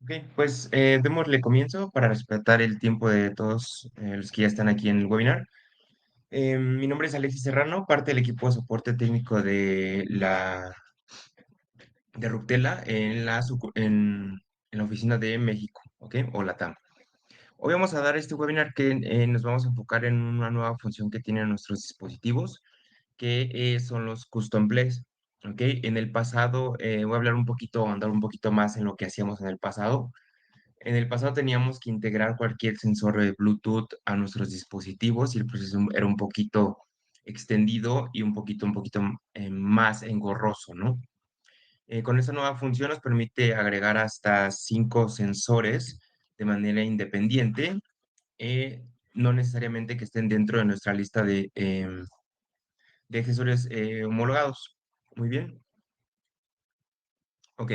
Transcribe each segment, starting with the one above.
Ok, pues démosle comienzo para respetar el tiempo de todos los que ya están aquí en el webinar. Mi nombre es Alexis Serrano, parte del equipo de soporte técnico de Ruptela en la oficina de México, ¿ok? O LATAM. Hoy vamos a dar este webinar que nos vamos a enfocar en una nueva función que tienen nuestros dispositivos, que son los custom plays, ¿ok? En el pasado, voy a hablar un poquito, andar un poquito más en lo que hacíamos en el pasado. En el pasado teníamos que integrar cualquier sensor de Bluetooth a nuestros dispositivos y el proceso era un poquito extendido y un poquito más engorroso, ¿no? Con esta nueva función nos permite agregar hasta 5 sensores de manera independiente, no necesariamente que estén dentro de nuestra lista de accesorios homologados. Muy bien. Ok.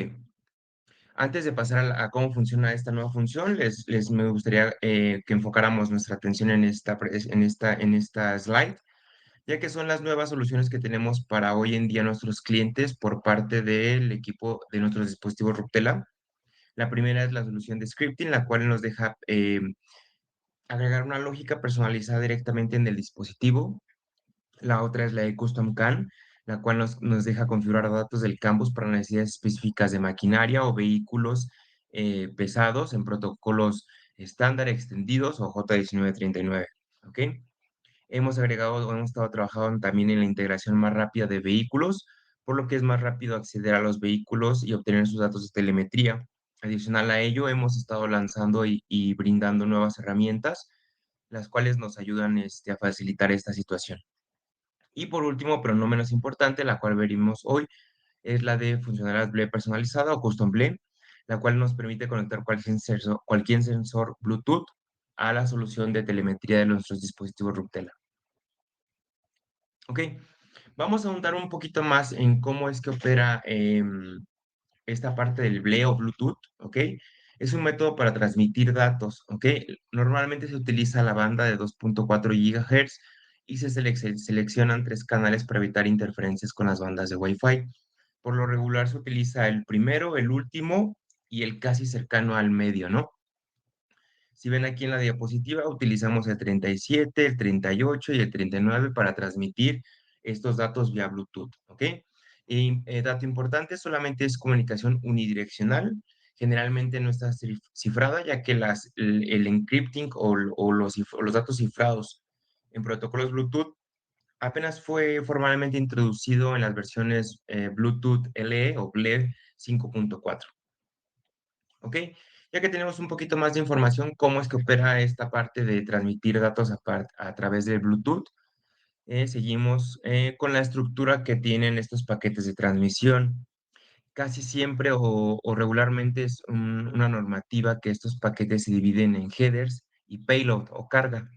Antes de pasar a cómo funciona esta nueva función, me gustaría que enfocáramos nuestra atención en esta slide, ya que son las nuevas soluciones que tenemos para hoy en día nuestros clientes por parte del equipo de nuestros dispositivos Ruptela. La primera es la solución de scripting, la cual nos deja agregar una lógica personalizada directamente en el dispositivo. La otra es la de Custom CAN, la cual nos deja configurar datos del campus para necesidades específicas de maquinaria o vehículos pesados en protocolos estándar extendidos o J1939. ¿Ok? Hemos agregado o hemos estado trabajando también en la integración más rápida de vehículos, por lo que es más rápido acceder a los vehículos y obtener sus datos de telemetría. Adicional a ello, hemos estado lanzando y brindando nuevas herramientas, las cuales nos ayudan a facilitar esta situación. Y por último, pero no menos importante, la cual veremos hoy, es la de funcionalidad BLE personalizada o Custom BLE, la cual nos permite conectar cualquier sensor Bluetooth a la solución de telemetría de nuestros dispositivos Ruptela. Ok, vamos a ahondar un poquito más en cómo es que opera esta parte del BLE o Bluetooth, ¿ok? Es un método para transmitir datos, ¿ok? Normalmente se utiliza la banda de 2.4 GHz y seleccionan 3 canales para evitar interferencias con las bandas de Wi-Fi. Por lo regular se utiliza el primero, el último y el casi cercano al medio, ¿no? Si ven aquí en la diapositiva, utilizamos el 37, el 38 y el 39 para transmitir estos datos vía Bluetooth, ¿ok? Y dato importante, solamente es comunicación unidireccional, generalmente no está cifrada, ya que el encrypting o los datos cifrados en protocolos Bluetooth apenas fue formalmente introducido en las versiones Bluetooth LE o BLE 5.4. ¿Ok? Ya que tenemos un poquito más de información, cómo es que opera esta parte de transmitir datos a través de Bluetooth, seguimos con la estructura que tienen estos paquetes de transmisión. Casi siempre o regularmente es una normativa que estos paquetes se dividen en headers y payload o carga.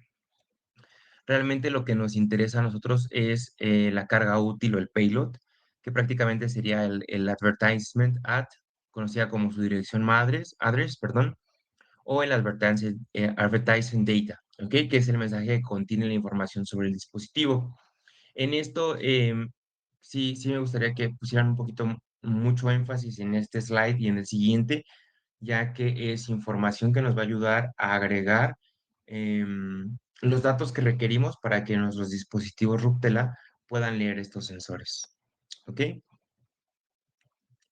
Realmente lo que nos interesa a nosotros es la carga útil o el payload, que prácticamente sería el advertisement ad, conocida como su dirección address, perdón, o el advertising data, ¿ok? Que es el mensaje que contiene la información sobre el dispositivo. En esto, sí me gustaría que pusieran un poquito, mucho énfasis en este slide y en el siguiente, ya que es información que nos va a ayudar a agregar los datos que requerimos para que nuestros dispositivos Ruptela puedan leer estos sensores. ¿Ok?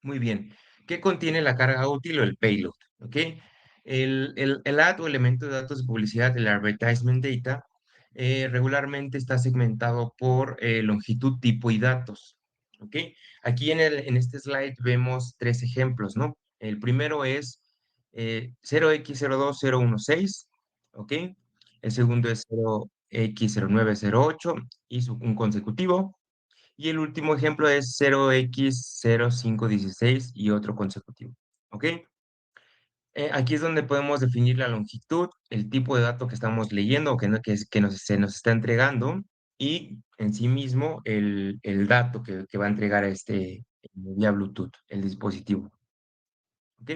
Muy bien. ¿Qué contiene la carga útil o el payload? ¿Ok? El ad o elemento de datos de publicidad, el advertisement data, regularmente está segmentado por longitud, tipo y datos. ¿Ok? Aquí en este slide vemos 3 ejemplos, ¿no? El primero es 0x02016, ¿ok? El segundo es 0x0908 y un consecutivo. Y el último ejemplo es 0x0516 y otro consecutivo. ¿Ok? Aquí es donde podemos definir la longitud, el tipo de dato que estamos leyendo o se nos está entregando y en sí mismo el dato que va a entregar vía Bluetooth, el dispositivo. ¿Ok?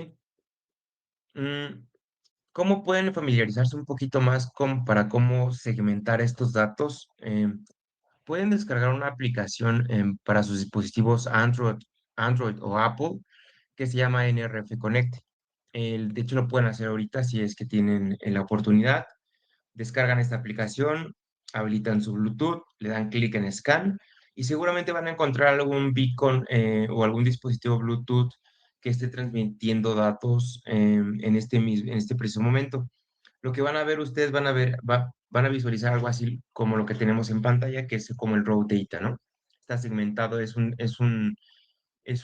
Mm, ¿Cómo pueden familiarizarse un poquito más para cómo segmentar estos datos? Pueden descargar una aplicación para sus dispositivos Android o Apple que se llama NRF Connect. De hecho, lo pueden hacer ahorita si es que tienen la oportunidad. Descargan esta aplicación, habilitan su Bluetooth, le dan clic en Scan y seguramente van a encontrar algún beacon o algún dispositivo Bluetooth que esté transmitiendo datos en este preciso momento. Lo que van a ver ustedes, van a visualizar algo así como lo que tenemos en pantalla, que es como el raw data, ¿no? Está segmentado, es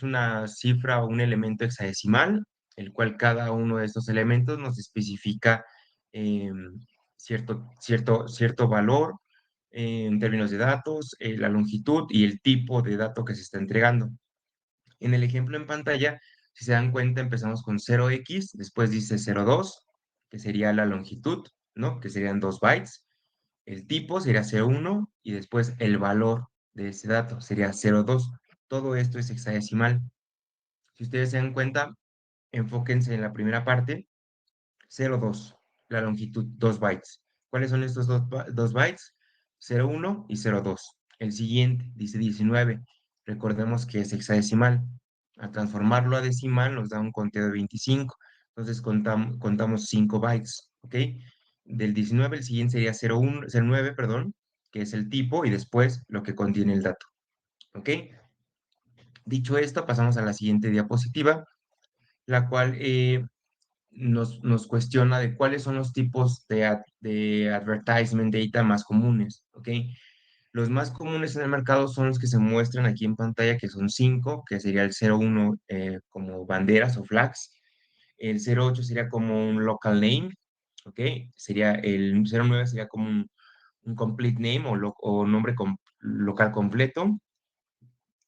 una cifra o un elemento hexadecimal, el cual cada uno de estos elementos nos especifica cierto valor en términos de datos, la longitud y el tipo de dato que se está entregando. En el ejemplo en pantalla, si se dan cuenta, empezamos con 0x, después dice 02, que sería la longitud, ¿no? Que serían 2 bytes. El tipo sería 01 y después el valor de ese dato sería 02. Todo esto es hexadecimal. Si ustedes se dan cuenta, enfóquense en la primera parte, 02, la longitud, 2 bytes. ¿Cuáles son estos 2 bytes? 01 y 02. El siguiente dice 19. Recordemos que es hexadecimal. Al transformarlo a decimal nos da un conteo de 25. Entonces contamos 5 bytes, ¿ok? Del 19 el siguiente sería 01, 09, perdón, que es el tipo y después lo que contiene el dato, ¿ok? Dicho esto, pasamos a la siguiente diapositiva, la cual nos cuestiona de cuáles son los tipos de advertisement data más comunes, ¿ok? Los más comunes en el mercado son los que se muestran aquí en pantalla, que son cinco, que sería el 01 como banderas o flags, el 08 sería como un local name, ¿ok? Sería el 09 sería como un complete name o nombre local completo,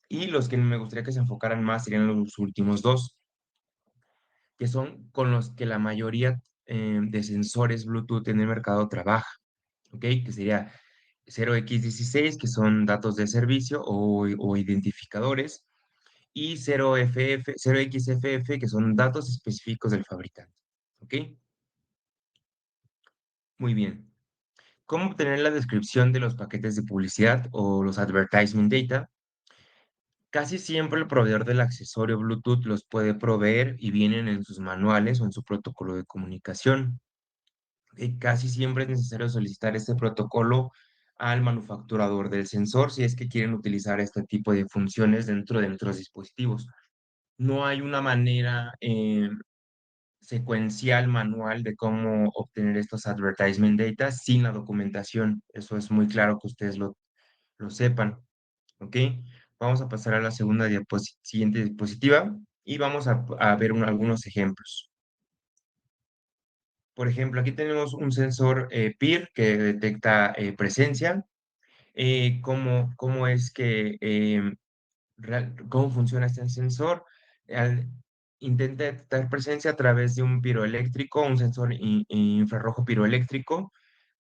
y los que me gustaría que se enfocaran más serían los últimos dos, que son con los que la mayoría de sensores Bluetooth en el mercado trabaja, ¿ok? Que sería 0x16, que son datos de servicio o identificadores, y 0xFF, que son datos específicos del fabricante, ¿ok? Muy bien. ¿Cómo obtener la descripción de los paquetes de publicidad o los advertisement data? Casi siempre el proveedor del accesorio Bluetooth los puede proveer y vienen en sus manuales o en su protocolo de comunicación. Casi siempre es necesario solicitar este protocolo al manufacturador del sensor si es que quieren utilizar este tipo de funciones dentro de nuestros dispositivos. No hay una manera secuencial manual de cómo obtener estos advertisement data sin la documentación. Eso es muy claro que ustedes lo sepan. ¿Ok? Vamos a pasar a la siguiente diapositiva y vamos a ver algunos ejemplos. Por ejemplo, aquí tenemos un sensor PIR que detecta presencia. ¿Cómo es que, cómo funciona este sensor? Al, Intenta detectar presencia a través de un piroeléctrico, un sensor infrarrojo piroeléctrico,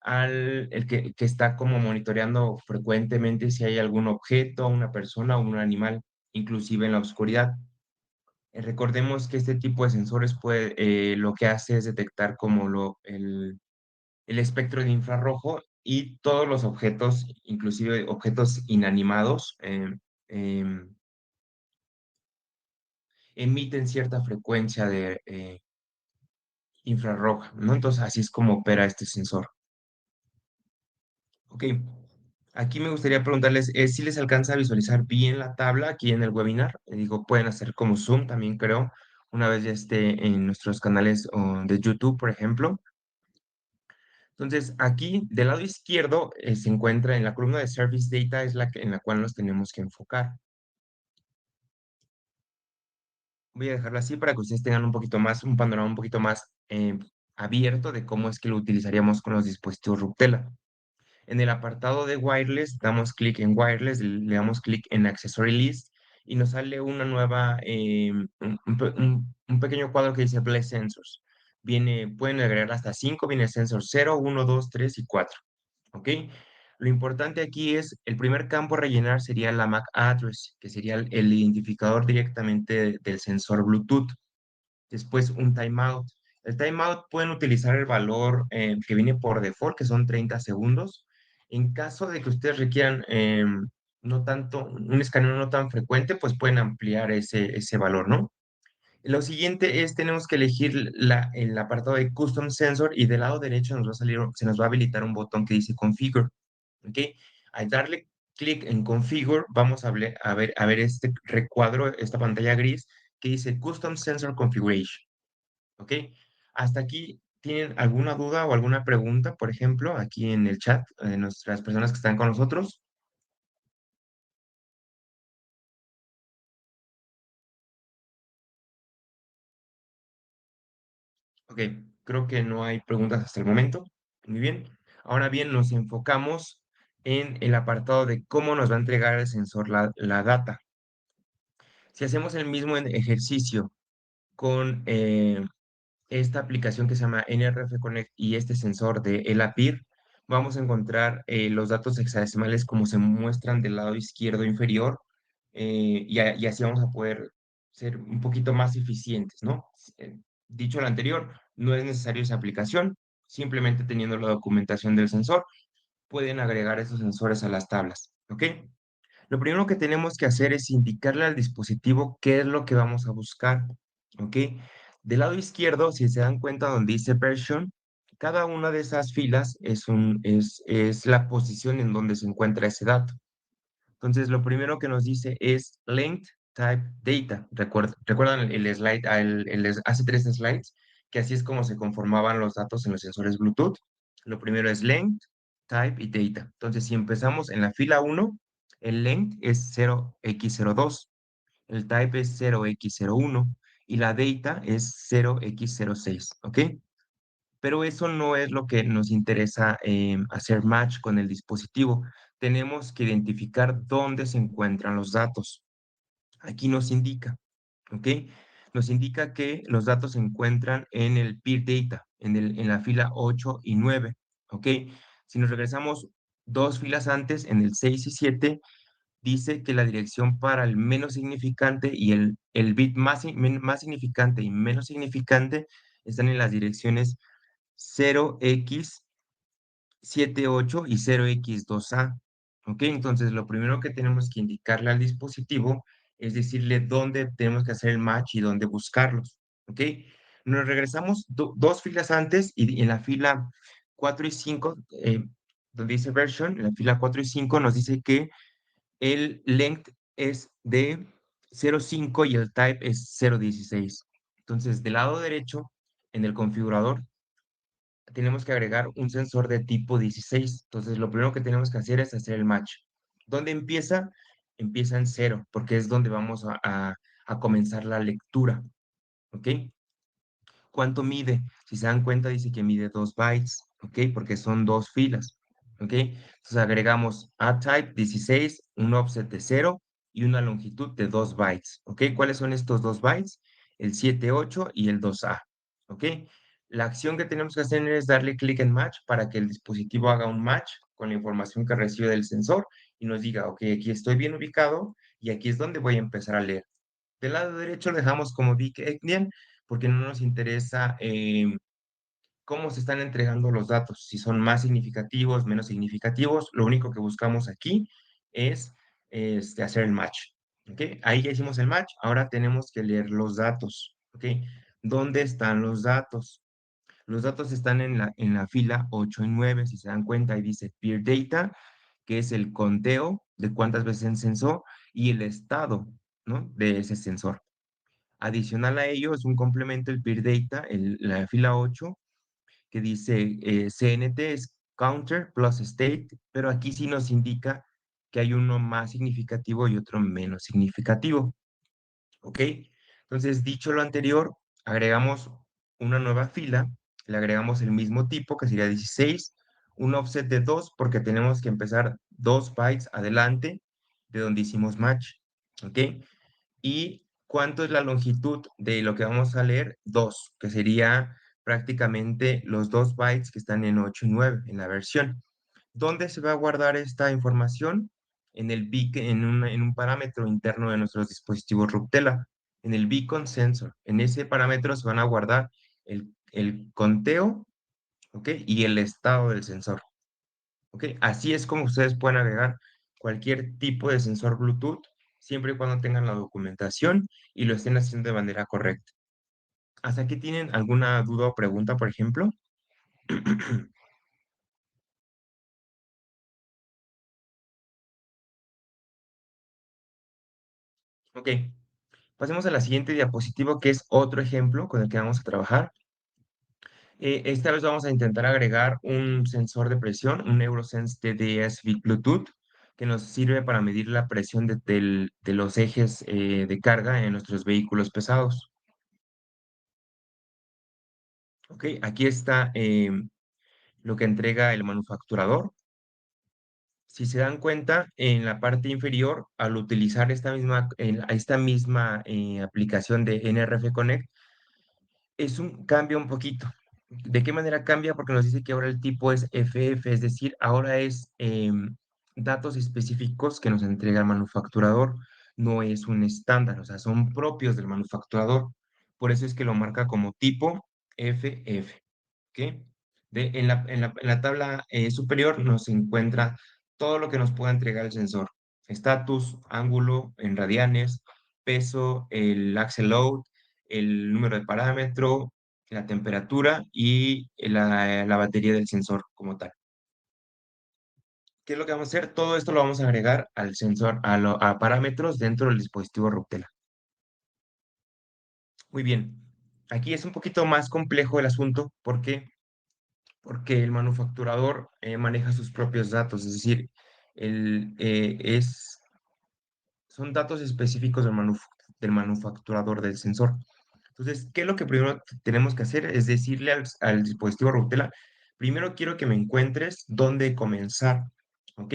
que está como monitoreando frecuentemente si hay algún objeto, una persona o un animal, inclusive en la oscuridad. Recordemos que este tipo de sensores lo que hace es detectar como el espectro de infrarrojo y todos los objetos, inclusive objetos inanimados, em, emiten cierta frecuencia de infrarroja, ¿no? Entonces, así es como opera este sensor. Ok, aquí me gustaría preguntarles si les alcanza a visualizar bien la tabla aquí en el webinar. Digo, pueden hacer como Zoom también, creo, una vez ya esté en nuestros canales de YouTube, por ejemplo. Entonces, aquí del lado izquierdo se encuentra en la columna de Service Data, es en la cual nos tenemos que enfocar. Voy a dejarlo así para que ustedes tengan un panorama un poquito más abierto de cómo es que lo utilizaríamos con los dispositivos Ruptela. En el apartado de Wireless, damos clic en Wireless, le damos clic en Accessory List y nos sale una nueva, un pequeño cuadro que dice Bless Sensors. Pueden agregar hasta 5, viene el sensor 0, 1, 2, 3 y 4. ¿Ok? Lo importante aquí es, el primer campo a rellenar sería la MAC address, que sería el identificador directamente del sensor Bluetooth. Después un timeout. El timeout pueden utilizar el valor que viene por default, que son 30 segundos. En caso de que ustedes requieran no tanto, un escaneo no tan frecuente, pues pueden ampliar ese valor, ¿no? Lo siguiente es, tenemos que elegir el apartado de Custom Sensor y del lado derecho nos va a salir, se nos va a habilitar un botón que dice Configure, ¿ok? Al darle clic en Configure, vamos a ver este recuadro, esta pantalla gris que dice Custom Sensor Configuration, ¿ok? Hasta aquí, ¿tienen alguna duda o alguna pregunta, por ejemplo, aquí en el chat, de nuestras personas que están con nosotros? Ok, creo que no hay preguntas hasta el momento. Muy bien. Ahora bien, nos enfocamos en el apartado de cómo nos va a entregar el sensor la data. Si hacemos el mismo ejercicio con esta aplicación que se llama NRF Connect y este sensor de ELAPIR, vamos a encontrar los datos hexadecimales como se muestran del lado izquierdo inferior, y así vamos a poder ser un poquito más eficientes, ¿no? Dicho lo anterior, no es necesario esa aplicación, simplemente teniendo la documentación del sensor, pueden agregar esos sensores a las tablas, ¿ok? Lo primero que tenemos que hacer es indicarle al dispositivo qué es lo que vamos a buscar, ¿ok? Del lado izquierdo, si se dan cuenta donde dice version, cada una de esas filas es la posición en donde se encuentra ese dato. Entonces, lo primero que nos dice es length type data. ¿Recuerdan el slide, hace tres slides? Que así es como se conformaban los datos en los sensores Bluetooth. Lo primero es length, type y data. Entonces, si empezamos en la fila uno, el length es 0x02, el type es 0x01 y la data es 0x06, ¿ok? Pero eso no es lo que nos interesa hacer match con el dispositivo. Tenemos que identificar dónde se encuentran los datos. Aquí nos indica, ¿ok? Nos indica que los datos se encuentran en el peer data, en la fila 8 y 9, ¿ok? Si nos regresamos dos filas antes, en el 6 y 7, dice que la dirección para el menos significante y el bit más significante y menos significante están en las direcciones 0x78 y 0x2a. ¿Ok? Entonces, lo primero que tenemos que indicarle al dispositivo es decirle dónde tenemos que hacer el match y dónde buscarlos. ¿Ok? Nos regresamos dos filas antes y en la fila 4 y 5, donde dice version, en la fila 4 y 5 nos dice que el length es de 0.5 y el type es 0.16. Entonces, del lado derecho, en el configurador, tenemos que agregar un sensor de tipo 16. Entonces, lo primero que tenemos que hacer es hacer el match. ¿Dónde empieza? Empieza en cero, porque es donde vamos a comenzar la lectura. ¿Ok? ¿Cuánto mide? Si se dan cuenta, dice que mide 2 bytes, ¿ok? Porque son dos filas, ¿ok? Entonces agregamos atype 16, un offset de 0 y una longitud de 2 bytes, ¿ok? ¿Cuáles son estos 2 bytes? El 78 y el 2A, ¿ok? La acción que tenemos que hacer es darle clic en match para que el dispositivo haga un match con la información que recibe del sensor y nos diga, ok, aquí estoy bien ubicado y aquí es donde voy a empezar a leer. Del lado derecho lo dejamos como Big Endian porque no nos interesa cómo se están entregando los datos, si son más significativos, menos significativos. Lo único que buscamos aquí es hacer el match. ¿Ok? Ahí ya hicimos el match, ahora tenemos que leer los datos. ¿Ok? ¿Dónde están los datos? Los datos están en la fila 8 y 9, si se dan cuenta, ahí dice Peer Data, que es el conteo de cuántas veces se censó y el estado, ¿no? De ese sensor. Adicional a ello, es un complemento el Peer Data, la fila 8, que dice CNT es Counter plus State, pero aquí sí nos indica que hay uno más significativo y otro menos significativo. ¿Ok? Entonces, dicho lo anterior, agregamos una nueva fila, le agregamos el mismo tipo, que sería 16, un offset de 2, porque tenemos que empezar 2 bytes adelante de donde hicimos match. ¿Ok? ¿Y cuánto es la longitud de lo que vamos a leer? 2, que sería prácticamente los 2 bytes que están en 8 y 9 en la versión. ¿Dónde se va a guardar esta información? En el en un parámetro interno de nuestros dispositivos Ruptela, en el beacon sensor. En ese parámetro se van a guardar el conteo, ¿ok? Y el estado del sensor. ¿Ok? Así es como ustedes pueden agregar cualquier tipo de sensor Bluetooth, siempre y cuando tengan la documentación y lo estén haciendo de manera correcta. ¿Hasta aquí tienen alguna duda o pregunta, por ejemplo? Ok, pasemos a la siguiente diapositiva, que es otro ejemplo con el que vamos a trabajar. Esta vez vamos a intentar agregar un sensor de presión, un Eurosense TDS Bluetooth, que nos sirve para medir la presión de los ejes de carga en nuestros vehículos pesados. Ok, aquí está lo que entrega el manufacturador. Si se dan cuenta, en la parte inferior, al utilizar esta misma aplicación de NRF Connect, cambia un poquito. ¿De qué manera cambia? Porque nos dice que ahora el tipo es FF, es decir, ahora es datos específicos que nos entrega el manufacturador, no es un estándar, o sea, son propios del manufacturador. Por eso es que lo marca como tipo FF. ¿Ok? En la tabla superior nos encuentra todo lo que nos pueda entregar el sensor. Estatus, ángulo en radianes, peso, el axle load, el número de parámetro, la temperatura y la batería del sensor como tal. ¿Qué es lo que vamos a hacer? Todo esto lo vamos a agregar al sensor, a parámetros dentro del dispositivo Ruptela. Muy bien. Aquí es un poquito más complejo el asunto porque el manufacturador maneja sus propios datos, es decir, el, eh, es, son datos específicos del manufacturador del sensor. Entonces, ¿qué es lo que primero tenemos que hacer? Es decirle al dispositivo Routela, primero quiero que me encuentres dónde comenzar, ¿ok?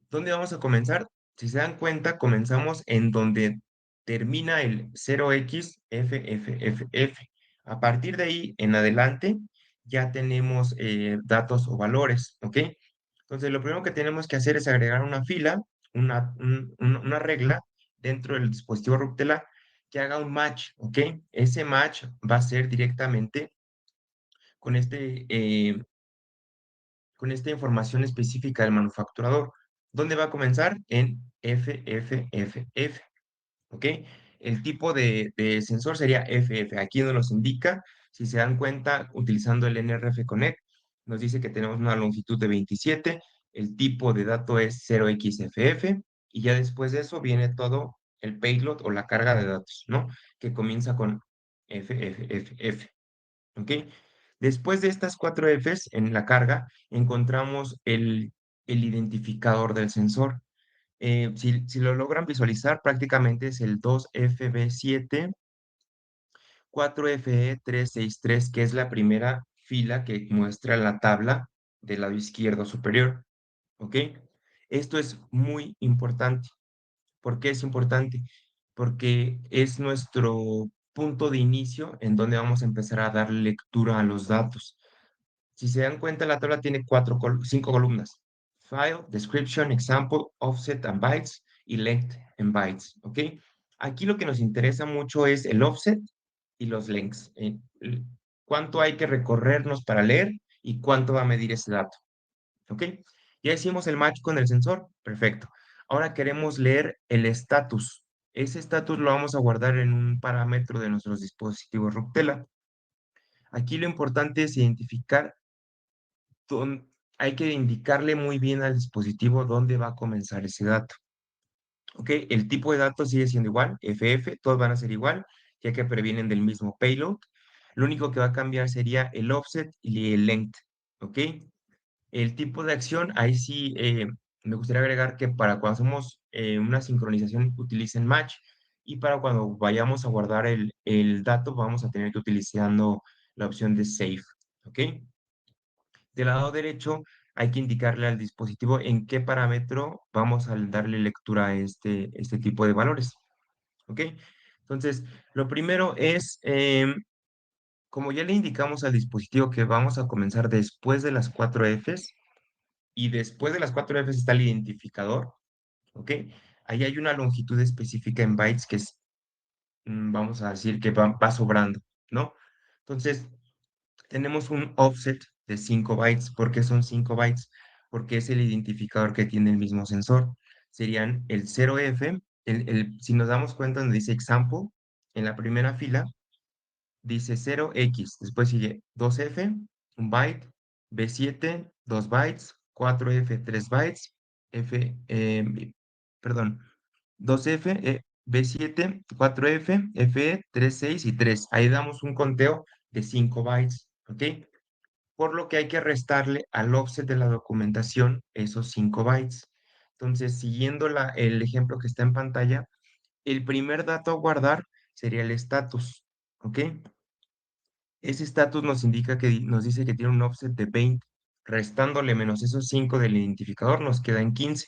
¿Dónde vamos a comenzar? Si se dan cuenta, comenzamos en donde termina el 0xFFFF. A partir de ahí en adelante ya tenemos datos o valores, ¿ok? Entonces lo primero que tenemos que hacer es agregar una fila, una regla dentro del dispositivo Ruptela que haga un match, ¿ok? Ese match va a ser directamente con con esta información específica del manufacturador. ¿Dónde va a comenzar? En FFFF, ¿ok? El tipo de sensor sería FF. Aquí nos indica, si se dan cuenta, utilizando el NRF Connect, nos dice que tenemos una longitud de 27, el tipo de dato es 0xFF, y ya después de eso viene todo el payload o la carga de datos, ¿no? Que comienza con FFFF. ¿Ok? Después de estas cuatro Fs en la carga, encontramos el identificador del sensor. Si lo logran visualizar, prácticamente es el 2FB7 4FE363, que es la primera fila que muestra la tabla del lado izquierdo superior. ¿Ok? Esto es muy importante. ¿Por qué es importante? Porque es nuestro punto de inicio en donde vamos a empezar a dar lectura a los datos. Si se dan cuenta, la tabla tiene cinco columnas. File, description, example, offset and bytes y length en bytes. ¿Ok? Aquí lo que nos interesa mucho es el offset y los lengths. Cuánto hay que recorrernos para leer y cuánto va a medir ese dato. ¿Ok? Ya hicimos el match con el sensor. Perfecto. Ahora queremos leer el status. Ese status lo vamos a guardar en un parámetro de nuestros dispositivos Ruptela. Aquí lo importante es identificar, hay que indicarle muy bien al dispositivo dónde va a comenzar ese dato. ¿Ok? El tipo de datos sigue siendo igual, FF, todos van a ser igual, ya que previenen del mismo payload. Lo único que va a cambiar sería el offset y el length. ¿Ok? El tipo de acción, ahí sí me gustaría agregar que para cuando hacemos una sincronización utilicen match y para cuando vayamos a guardar el dato vamos a tener que utilizando la opción de save. ¿Ok? Del lado derecho hay que indicarle al dispositivo en qué parámetro vamos a darle lectura a este tipo de valores. ¿Ok? Entonces, lo primero es, como ya le indicamos al dispositivo que vamos a comenzar después de las cuatro Fs, y después de las cuatro Fs está el identificador, ¿ok? Ahí hay una longitud específica en bytes que es, vamos a decir que va sobrando, ¿no? Entonces, tenemos un offset de 5 bytes. ¿Por qué son 5 bytes? Porque es el identificador que tiene el mismo sensor. Serían el 0F, si nos damos cuenta donde dice example, en la primera fila, dice 0x, después sigue 2f, un byte, b7, 2 bytes, 4f, 3 bytes, perdón, 2f, b7, 4f, fe, 3 6 y 3. Ahí damos un conteo de 5 bytes, ¿ok? Por lo que hay que restarle al offset de la documentación esos 5 bytes. Entonces, siguiendo el ejemplo que está en pantalla, el primer dato a guardar sería el estatus, ¿ok? Ese estatus nos indica nos dice que tiene un offset de 20, restándole menos esos 5 del identificador nos quedan 15,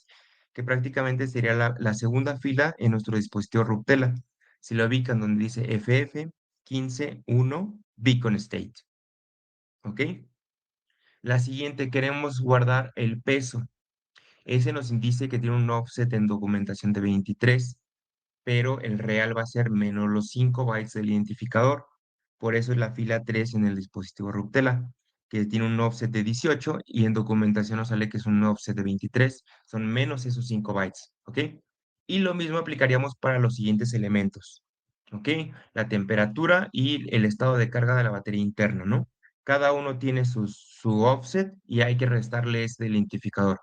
que prácticamente sería la segunda fila en nuestro dispositivo Ruptela. Si lo ubican donde dice FF 15.1 Beacon State, ¿ok? La siguiente, queremos guardar el peso. Ese nos dice que tiene un offset en documentación de 23, pero el real va a ser menos los 5 bytes del identificador. Por eso es la fila 3 en el dispositivo Ruptela, que tiene un offset de 18 y en documentación nos sale que es un offset de 23. Son menos esos 5 bytes, ¿ok? Y lo mismo aplicaríamos para los siguientes elementos, ¿ok? La temperatura y el estado de carga de la batería interna, ¿no? Cada uno tiene su offset y hay que restarle ese del identificador.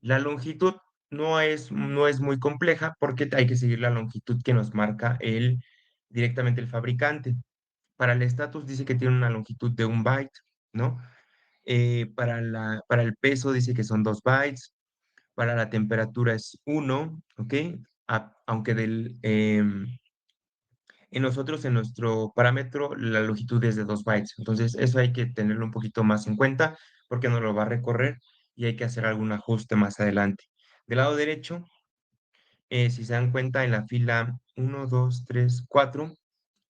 La longitud no es muy compleja porque hay que seguir la longitud que nos marca directamente el fabricante. Para el estatus dice que tiene una longitud de 1 byte, ¿no? Para el peso dice que son 2 bytes. Para la temperatura es 1, ¿ok? Aunque en nosotros, en nuestro parámetro, la longitud es de 2 bytes. Entonces, eso hay que tenerlo un poquito más en cuenta porque nos lo va a recorrer y hay que hacer algún ajuste más adelante. Del lado derecho, si se dan cuenta, en la fila 1, 2, 3, 4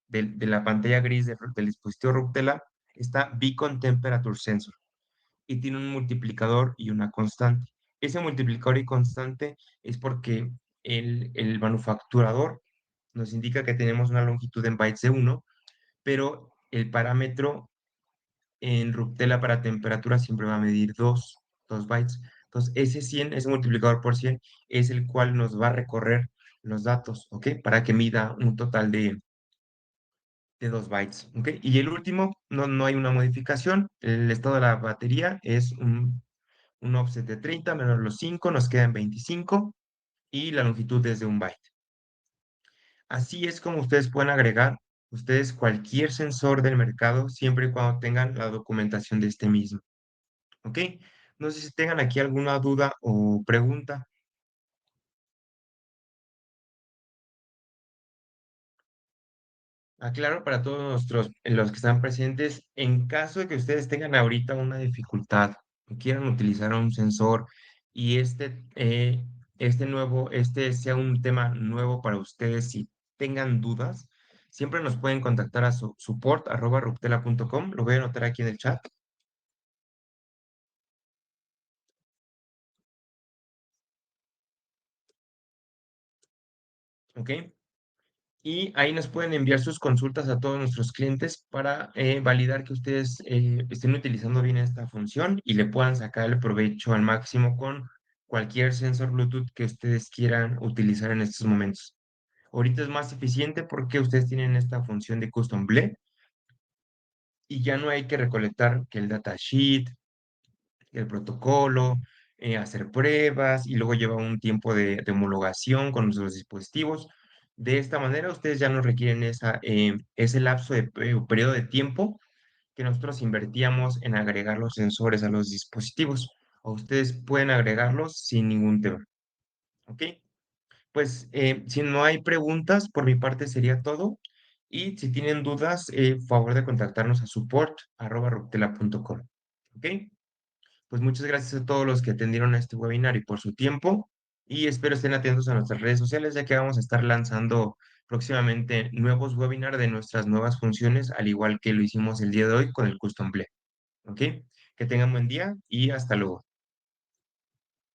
de la pantalla gris del dispositivo Ruptela está Beacon Temperature Sensor y tiene un multiplicador y una constante. Ese multiplicador y constante es porque el manufacturador nos indica que tenemos una longitud en bytes de 1, pero el parámetro en Ruptela para temperatura siempre va a medir 2 bytes. Entonces, ese multiplicador por 100 es el cual nos va a recorrer los datos, ¿ok? Para que mida un total de 2 bytes, ¿ok? Y el último, no hay una modificación. El estado de la batería es un offset de 30 menos los 5, nos quedan 25 y la longitud es de 1 byte. Así es como ustedes pueden agregar ustedes cualquier sensor del mercado siempre y cuando tengan la documentación de este mismo. ¿Ok? No sé si tengan aquí alguna duda o pregunta. Aclaro para todos los que están presentes, en caso de que ustedes tengan ahorita una dificultad, quieran utilizar un sensor y este sea un tema nuevo para ustedes y tengan dudas, siempre nos pueden contactar a su support@ruptela.com. Lo voy a anotar aquí en el chat, ¿ok? Y ahí nos pueden enviar sus consultas a todos nuestros clientes para validar que ustedes estén utilizando bien esta función y le puedan sacar el provecho al máximo con cualquier sensor Bluetooth que ustedes quieran utilizar en estos momentos. Ahorita es más eficiente porque ustedes tienen esta función de Custom Blend y ya no hay que recolectar que el datasheet, el protocolo, hacer pruebas y luego lleva un tiempo de homologación con nuestros dispositivos. De esta manera, ustedes ya no requieren ese lapso periodo de tiempo que nosotros invertíamos en agregar los sensores a los dispositivos. O ustedes pueden agregarlos sin ningún tema. ¿Ok? Pues si no hay preguntas, por mi parte sería todo. Y si tienen dudas, favor de contactarnos a support@ruptela.com. ¿Ok? Pues muchas gracias a todos los que atendieron a este webinar y por su tiempo. Y espero estén atentos a nuestras redes sociales, ya que vamos a estar lanzando próximamente nuevos webinars de nuestras nuevas funciones, al igual que lo hicimos el día de hoy con el Custom Play. ¿Ok? Que tengan buen día y hasta luego.